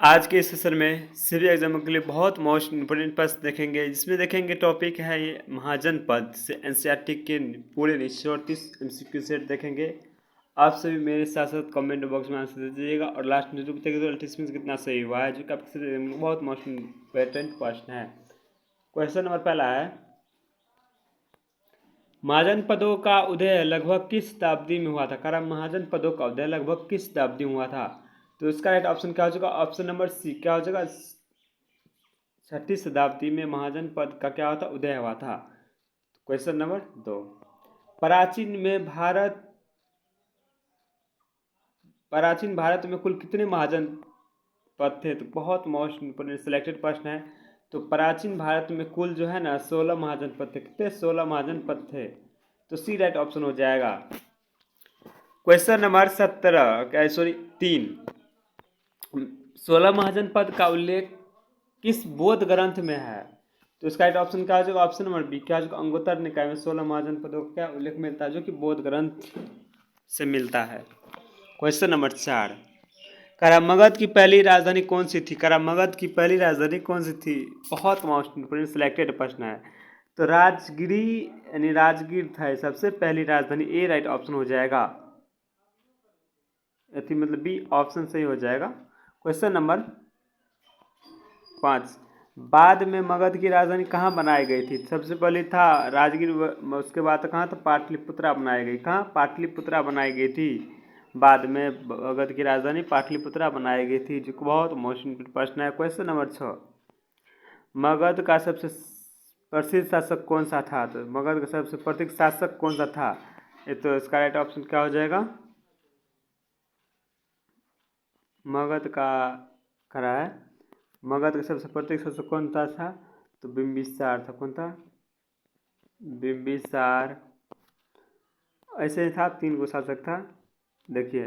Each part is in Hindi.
आज के इस सेशन में सभी एग्जामों के लिए बहुत मोस्ट इम्पोर्टेंट प्रश्न देखेंगे, जिसमें देखेंगे टॉपिक है ये महाजनपद से एनसीईआरटी के पूरे 34 एमसीक्यू सेट देखेंगे। आप सभी मेरे साथ साथ कमेंट बॉक्स में आंसर दे दीजिएगा और लास्ट में जरूर बताइएगा तो अल्टीमेट कितना सही हुआ है, जो कि आपके बहुत मोस्ट इम्पोर्टेंट प्रश्न है। क्वेश्चन नंबर पहला है, महाजन पदों का उदय लगभग किस शताब्दी में हुआ था? कारण महाजन पदों का उदय लगभग किस शताब्दी में हुआ था? तो इसका राइट ऑप्शन क्या हो जाएगा? ऑप्शन नंबर सी क्या हो जाएगा? 6वीं शताब्दी में महाजन पद का क्या होता? उदय हुआ था। क्वेश्चन नंबर 2, प्राचीन भारत में कुल कितने महाजन पद थे? तो बहुत मोस्ट इंपोर्टेंट सिलेक्टेड प्रश्न है। तो प्राचीन भारत में कुल जो है ना 16 महाजन पद थे। कितने? 16 महाजन पद थे। तो सी राइट ऑप्शन हो जाएगा। क्वेश्चन नंबर 3, 16 महाजन पद का उल्लेख किस बौद्ध ग्रंथ में है? तो इसका राइट ऑप्शन क्या हो जाएगा? ऑप्शन नंबर बी क्या हो जाएगा? अंगुत्तर निकाय में 16 महाजन पदों का क्या उल्लेख मिलता है, जो कि बौद्ध ग्रंथ से मिलता है। क्वेश्चन नंबर 4, करामगध की पहली राजधानी कौन सी थी? करामगध की पहली राजधानी कौन सी थी? बहुत मोस्ट इंपोर्टेंट सिलेक्टेड प्रश्न है। तो राजगिरी यानी राजगीर था सबसे पहली राजधानी। ए राइट ऑप्शन हो जाएगा, मतलब बी ऑप्शन सही हो जाएगा। क्वेश्चन नंबर 5, बाद में मगध की राजधानी कहाँ बनाई गई थी? सबसे पहले था राजगीर, उसके बाद कहाँ था? पाटलिपुत्रा बनाई गई। कहाँ? पाटलिपुत्रा बनाई गई थी। बाद में मगध की राजधानी पाटलिपुत्रा बनाई गई थी, जो बहुत मोस्ट इम्पोर्टेंट प्रश्न है। क्वेश्चन नंबर 6, मगध का सबसे प्रसिद्ध शासक कौन सा था? तो मगध का सबसे प्रसिद्ध शासक कौन सा था? ये तो इसका राइट ऑप्शन क्या हो जाएगा? मगध का खरा है, मगध का सबसे प्रसिद्ध शासक कौन सा था? तो बिम्बिसार था। कौन था? बिम्बिसार। ऐसे था, 3 गो शासक था। देखिए,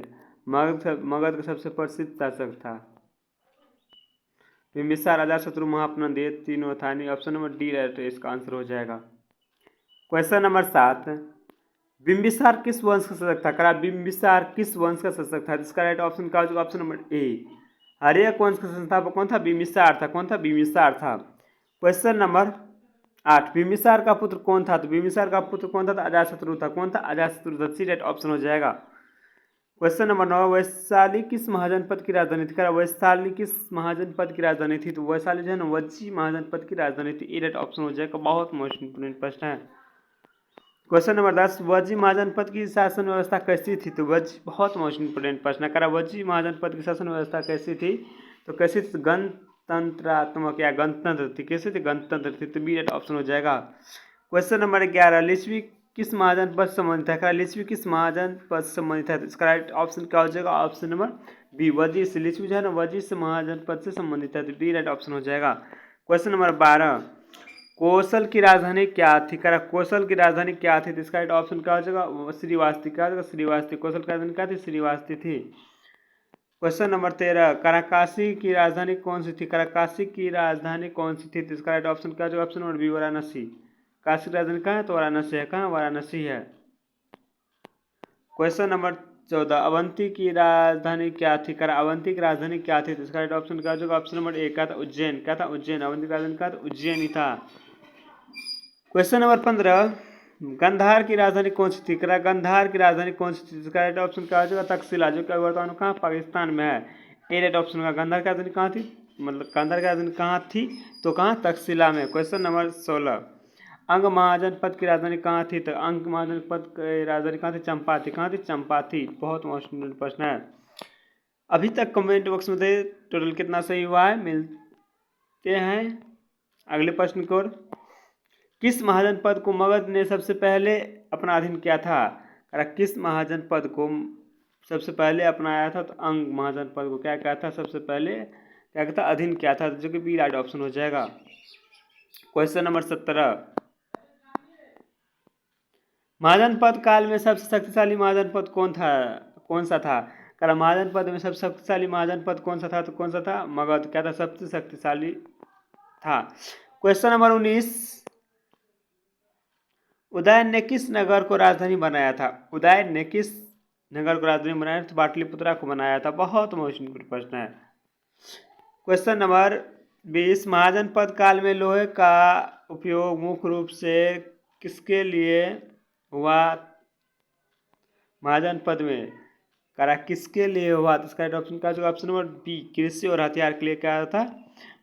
मगध का सबसे प्रसिद्ध शासक था बिम्बिसार, अजातशत्रु, महापनंद, ये तीनों था। नहीं, ऑप्शन नंबर डी राइट इसका आंसर हो जाएगा। क्वेश्चन नंबर 7, बिम्बिसार किस वंश का शासक था? करा बिम्बिसार किस वंश का शासक था? इसका राइट ऑप्शन क्या होगा? ऑप्शन नंबर ए, हर्यक वंश का संस्थापक कौन था? बिम्बिसार था। कौन था? बिम्बिसार था। क्वेश्चन नंबर 8, बिम्बिसार का पुत्र कौन था? तो बिम्बिसार का पुत्र कौन था? अजातशत्रु था। कौन था? अजातशत्रु था। सी राइट ऑप्शन हो जाएगा। क्वेश्चन नंबर 9, वैशाली किस महाजनपद की राजधानी थी? वैशाली किस महाजनपद की राजधानी थी? तो वैशाली जो है ना वज्जी महाजनपद की राजधानी थी। ए राइट ऑप्शन हो जाएगा। बहुत मोस्ट इंपोर्टेंट प्रश्न है। क्वेश्चन नंबर 10, वज्जी महाजनपद की शासन व्यवस्था कैसी थी? तो वज्जी, बहुत मोस्ट इंपोर्टेंट प्रश्न है। वज्जी महाजनपद की शासन व्यवस्था कैसी थी? तो कैसी थी? गणतंत्रात्मक या गणतंत्र थी। कैसी थी? गणतंत्र थी। तो बी राइट ऑप्शन हो जाएगा। क्वेश्चन नंबर 11, लिच्छवी किस महाजनपद से संबंधित है? लिच्छवी किस महाजनपद से संबंधित है? इसका राइट ऑप्शन क्या हो जाएगा? ऑप्शन नंबर बी, वजी से। लिच्छवी जो है ना वजी से महाजनपद से संबंधित है। तो बी राइट ऑप्शन हो जाएगा। क्वेश्चन नंबर 12, कौशल की राजधानी क्या थी? कौशल की राजधानी क्या थी? तो इसका राइट ऑप्शन क्या हो जाएगा? श्रीवास्ती। क्या होगा? श्रीवास्ती। कौशल की राजधानी क्या थी? श्रीवास्ती थी। क्वेश्चन नंबर 13, कराकाशी की राजधानी कौन सी थी? कराकाशी की राजधानी कौन सी थी? तो इसका राइट ऑप्शन क्या होगा? Option number B, Varanasi. Kashi की राजधानी कहाँ है? तो वाराणसी है। कहाँ? वाराणसी है। क्वेश्चन नंबर 14, अवंती की राजधानी क्या थी? अवंती की राजधानी क्या थी? तो इसका राइट ऑप्शन क्या होगा? ऑप्शन नंबर ए क्या था? उज्जैन। क्या था? उज्जैन। अवंती की राजधानी क्या था? उज्जैन ही था। क्वेश्चन नंबर 15, गंधार की राजधानी कौन सी थी? गंधार की राजधानी कौन सी थी? इसका राइट ऑप्शन क्या हो जाएगा? तक्षशिला, जो कि वर्तमान कहाँ? पाकिस्तान में है। ए राइट ऑप्शन होगा। गंधार की राजधानी कहाँ थी? मतलब गंधार की राजधानी कहाँ थी? तो कहाँ? तक्षशिला में। क्वेश्चन नंबर 16, अंग महाजनपद की राजधानी कहाँ थी? तो अंग महाजनपद की राजधानी कहाँ थी? चंपा थी। कहाँ थी? चंपा थी। बहुत मोस्ट इम्पोर्टेंट प्रश्न है। अभी तक कमेंट बॉक्स में दे टोटल कितना सही हुआ है। मिलते हैं अगले प्रश्न की ओर। किस महाजनपद को मगध ने सबसे पहले अपना अधीन किया था? किस महाजनपद को सबसे पहले अपनाया था? तो अंग महाजनपद को क्या किया था? सबसे पहले क्या कहता? अधीन किया था, जो कि बी राइट ऑप्शन हो जाएगा। क्वेश्चन नंबर 17, महाजनपद काल में सबसे शक्तिशाली महाजनपद कौन सा था? महाजनपद में सबसे शक्तिशाली महाजनपद कौन सा था? तो कौन सा था? मगध। क्या था? सबसे शक्तिशाली था। क्वेश्चन नंबर 19, उदयन ने किस नगर को राजधानी बनाया था? उदयन ने किस नगर को राजधानी बनाया था? पाटलिपुत्रा को बनाया था। बहुत मोस्ट इम्पोर्टेंट प्रश्न है। क्वेश्चन नंबर 20, महाजनपद काल में लोहे का उपयोग मुख्य रूप से किसके लिए हुआ? महाजनपद में करा किसके लिए हुआ? तो इसका ऑप्शन क्या होगा? ऑप्शन नंबर बी, कृषि और हथियार के लिए क्या था?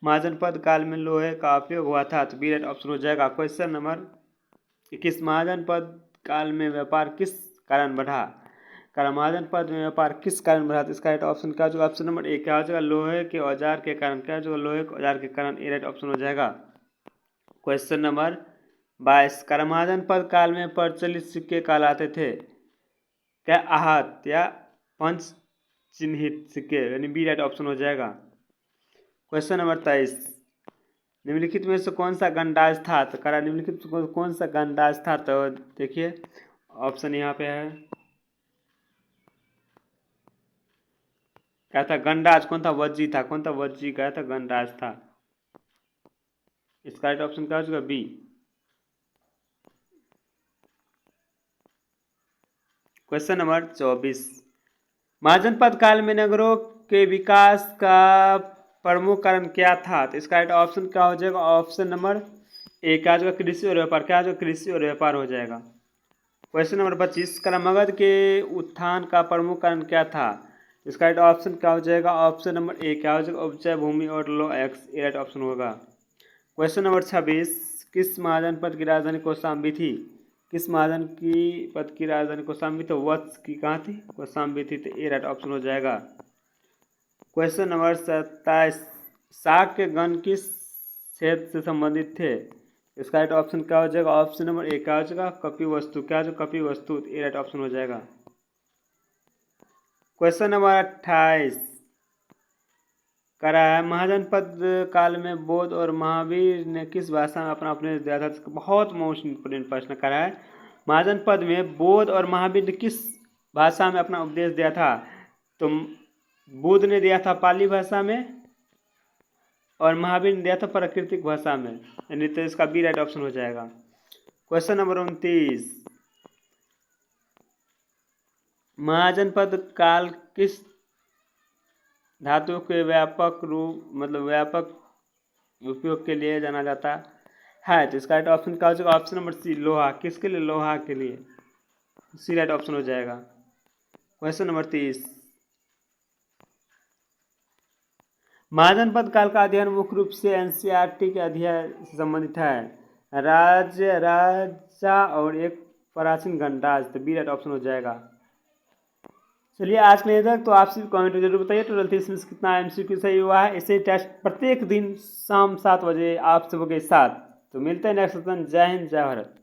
महाजनपद काल में लोहे का उपयोग हुआ था। तो बी राइट ऑप्शन हो जाएगा। क्वेश्चन नंबर 21, महाजनपद काल में व्यापार किस कारण बढ़ा? महाजनपद में व्यापार किस कारण बढ़ा? तो इसका राइट ऑप्शन क्या होगा? ऑप्शन नंबर ए क्या हो जाएगा? लोहे के औजार के कारण। क्या होगा? लोहे के औजार के कारण। ए राइट ऑप्शन हो जाएगा। क्वेश्चन नंबर 22, महाजनपद काल में प्रचलित सिक्के कहलाते थे क्या? आहत या पंच चिन्हित सिक्के, यानी बी राइट ऑप्शन हो जाएगा। क्वेश्चन नंबर 23, निम्नलिखित में से कौन सा गणराज्य था? तो करा निम्नलिखित में कौन सा गणराज्य था? तो देखिए ऑप्शन यहाँ पे है, क्या था? गणराज्य कौन था? वज्जी था। कौन था? वज्जी क्या था? गणराज्य था। इसका राइट ऑप्शन क्या हो जाएगा? बी। क्वेश्चन नंबर 24, महाजनपद काल में नगरों के विकास का प्रमुख कारण क्या था? तो इसका राइट ऑप्शन क्या हो जाएगा? ऑप्शन नंबर ए क्या हो जाएगा? कृषि और व्यापार। क्या हो जाएगा? कृषि और व्यापार हो जाएगा। क्वेश्चन नंबर 25, मगध के उत्थान का प्रमुख कारण क्या था? इसका राइट ऑप्शन क्या हो जाएगा? ऑप्शन नंबर ए क्या हो जाएगा? उपजाऊ भूमि और लो एक्स। ए राइट ऑप्शन होगा। क्वेश्चन नंबर 26, किस महाजनपद की राजधानी कौशाम्बी थी? किस महाजनपद की राजधानी कौशाम्बी? तो वत्स की कहाँ थी? कौशाम्बी थी। तो ए राइट ऑप्शन हो जाएगा। क्वेश्चन नंबर 27, शाक्य गण किस क्षेत्र से संबंधित थे? इसका राइट ऑप्शन क्या हो जाएगा? ऑप्शन नंबर ए क्या हो जाएगा? कपिवस्तु। क्या जो कपिवस्तु। ए राइट ऑप्शन हो जाएगा। क्वेश्चन नंबर 28, करा है महाजनपद काल में बौद्ध और महावीर ने किस भाषा में अपना उपदेश दिया था? बहुत मोस्ट इंपोर्टेंट प्रश्न करा है। महाजनपद में बौद्ध और महावीर ने किस भाषा में अपना उपदेश दिया था? तो बुद्ध ने दिया था पाली भाषा में और महावीर ने दिया था प्राकृतिक भाषा में, यानी तो इसका बी राइट ऑप्शन हो जाएगा। क्वेश्चन नंबर 29, महाजनपद काल किस धातु के व्यापक उपयोग के लिए जाना जाता है? तो इसका राइट ऑप्शन क्या हो जाएगा? ऑप्शन नंबर सी, लोहा। किसके लिए? लोहा के लिए। सी राइट ऑप्शन हो जाएगा। क्वेश्चन नंबर 30, महाजनपद काल का अध्ययन मुख्य रूप से एनसीईआरटी के अध्ययन से संबंधित है। राज्य, राजा और एक प्राचीन गणराज्य। तो बी राइट ऑप्शन हो जाएगा। चलिए आज के लिए तक, तो आप सभी कमेंट में जरूर बताइए टोटल 30 में कितना एमसीक्यू सही हुआ है। इसे टेस्ट प्रत्येक दिन शाम 7 बजे आप सबके साथ। तो मिलते हैं नेक्स्ट सेशन। जय हिंद, जय भारत।